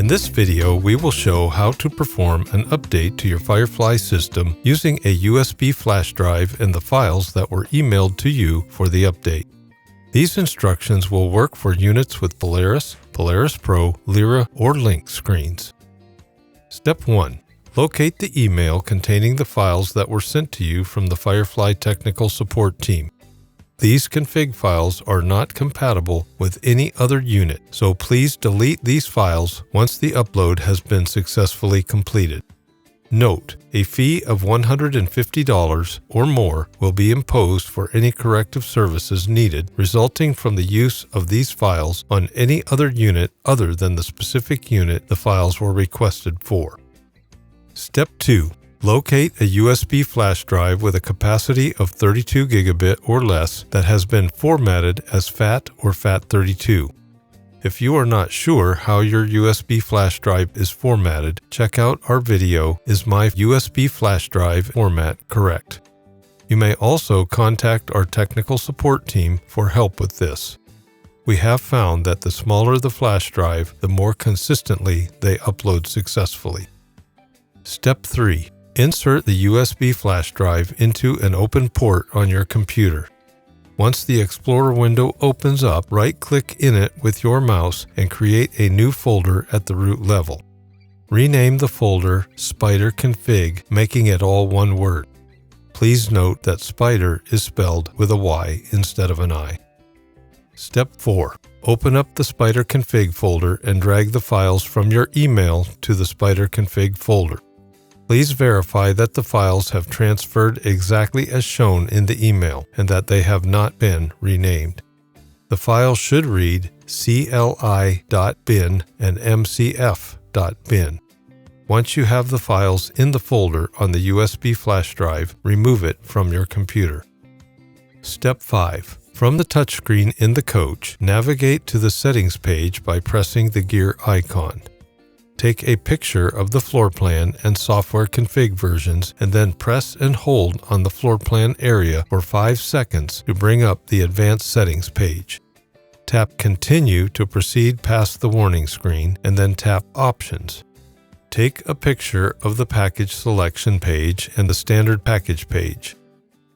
this video, we will show how to perform an update to your Firefly system using a USB flash drive and the files that were emailed to you for the update. These instructions will work for units with Polaris, Polaris Pro, Lyra, or Lynx screens. Step 1. Locate the email containing the files that were sent to you from the Firefly technical support team. These config files are not compatible with any other unit, so please delete these files once the upload has been successfully completed. Note: a fee of $150 or more will be imposed for any corrective services needed resulting from the use of these files on any other unit other than the specific unit the files were requested for. Step 2. Locate a USB flash drive with a capacity of 32 gigabit or less that has been formatted as FAT or FAT32. If you are not sure how your USB flash drive is formatted, check out our video, Is My USB Flash Drive Format Correct? You may also contact our technical support team for help with this. We have found that the smaller the flash drive, the more consistently they upload successfully. Step 3. Insert the USB flash drive into an open port on your computer. Once the Explorer window opens up, right-click in it with your mouse and create a new folder at the root level. Rename the folder Spider Config, making it all one word. Please note that Spider is spelled with a Y instead of an I. Step 4. Open up the Spider Config folder and drag the files from your email to the Spider Config folder. Please verify that the files have transferred exactly as shown in the email and that they have not been renamed. The file should read cli.bin and mcf.bin. Once you have the files in the folder on the USB flash drive, remove it from your computer. Step 5. From the touchscreen in the coach, navigate to the settings page by pressing the gear icon. Take a picture of the floor plan and software config versions and then press and hold on the floor plan area for 5 seconds to bring up the advanced settings page. Tap Continue to proceed past the warning screen and then tap Options. Take a picture of the package selection page and the standard package page.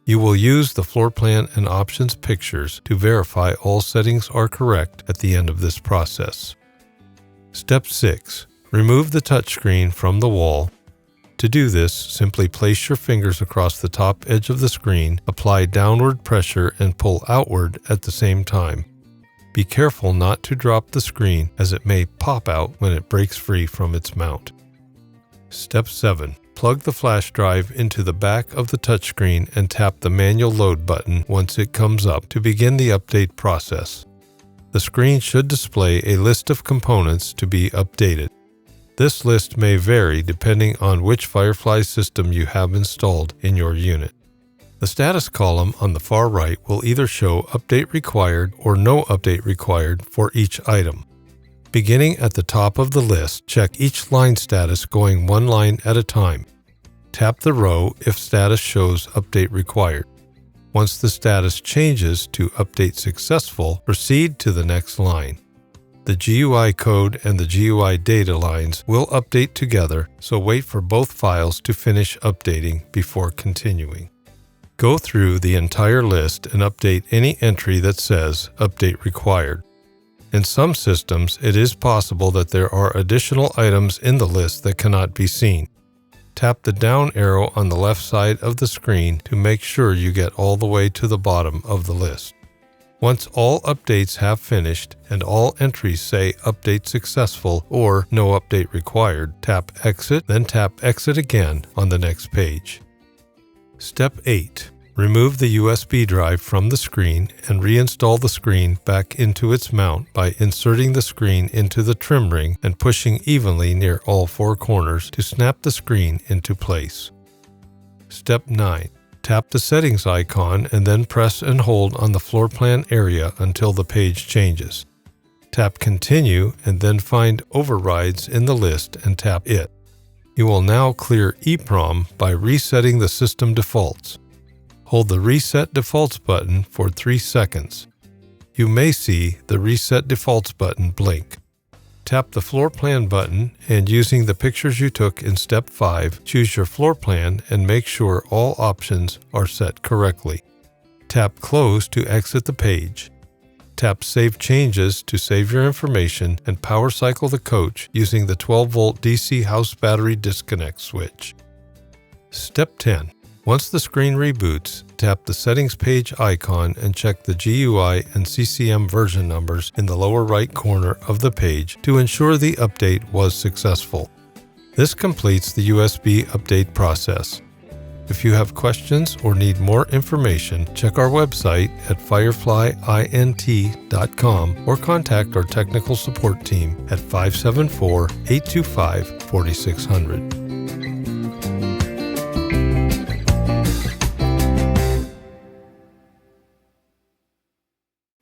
You will use the floor plan and options pictures to verify all settings are correct at the end of this process. Step 6. Remove the touchscreen from the wall. To do this, simply place your fingers across the top edge of the screen, apply downward pressure, and pull outward at the same time. Be careful not to drop the screen as it may pop out when it breaks free from its mount. Step 7. Plug the flash drive into the back of the touchscreen and tap the manual load button once it comes up to begin the update process. The screen should display a list of components to be updated. This list may vary depending on which Firefly system you have installed in your unit. The status column on the far right will either show update required or no update required for each item. Beginning at the top of the list, check each line status going one line at a time. Tap the row if status shows update required. Once the status changes to update successful, proceed to the next line. The GUI code and the GUI data lines will update together, so wait for both files to finish updating before continuing. Go through the entire list and update any entry that says Update Required. In some systems, it is possible that there are additional items in the list that cannot be seen. Tap the down arrow on the left side of the screen to make sure you get all the way to the bottom of the list. Once all updates have finished and all entries say Update Successful or No Update Required, tap Exit, then tap Exit again on the next page. Step 8. Remove the USB drive from the screen and reinstall the screen back into its mount by inserting the screen into the trim ring and pushing evenly near all 4 corners to snap the screen into place. Step 9. Tap the settings icon and then press and hold on the floor plan area until the page changes. Tap Continue and then find Overrides in the list and tap it. You will now clear EEPROM by resetting the system defaults. Hold the Reset Defaults button for 3 seconds. You may see the Reset Defaults button blink. Tap the Floor Plan button and, using the pictures you took in Step 5, choose your floor plan and make sure all options are set correctly. Tap Close to exit the page. Tap Save Changes to save your information and power cycle the coach using the 12-volt DC house battery disconnect switch. Step 10. Once the screen reboots, tap the Settings page icon and check the GUI and CCM version numbers in the lower right corner of the page to ensure the update was successful. This completes the USB update process. If you have questions or need more information, check our website at fireflyint.com or contact our technical support team at 574-825-4600.